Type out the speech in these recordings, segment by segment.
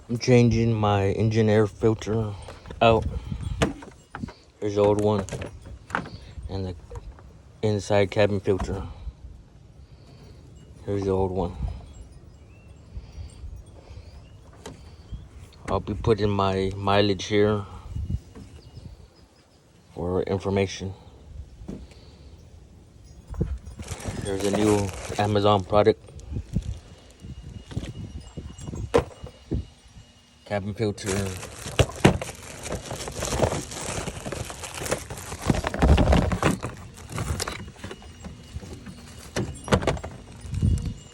I'm changing my engine air filter out. Here's the old one. And the inside cabin filter. Here's the old one. I'll be putting my mileage here for information. Here's a new Amazon product. Cabin filter.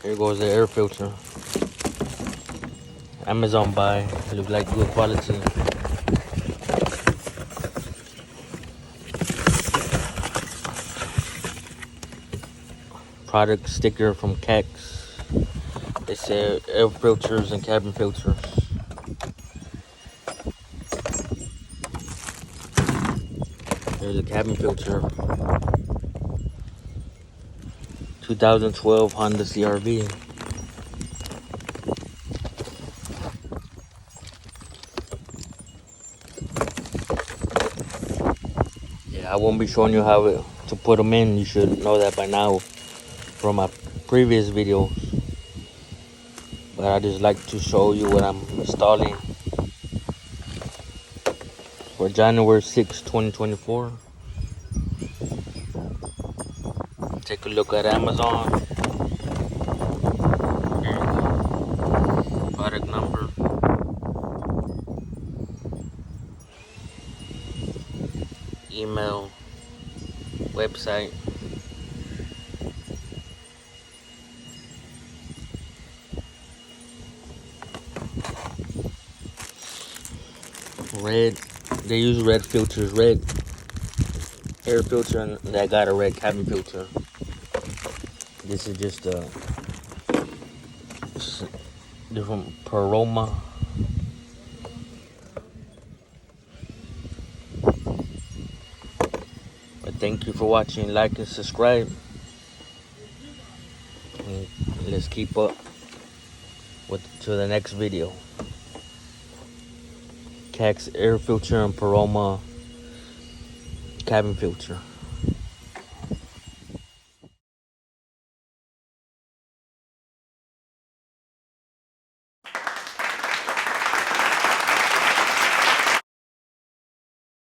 Here goes the air filter. Amazon buy. Look like good quality. Product sticker from Cax. They say air filters and cabin filters. There's a cabin filter. 2012 Honda CR-V. Yeah, I won't be showing you how to put them in. You should know that by now from my previous videos. But I just like to show you what I'm installing for January 6, 2024. Take a look at Amazon. Here you go. Product number. Email. Website. Red. They use red filters. Red air filter, and I got a red cabin filter. This is just a different Peroma. But thank you for watching. Like and subscribe. And let's keep up to the next video. Cax air filter and Peroma cabin filter.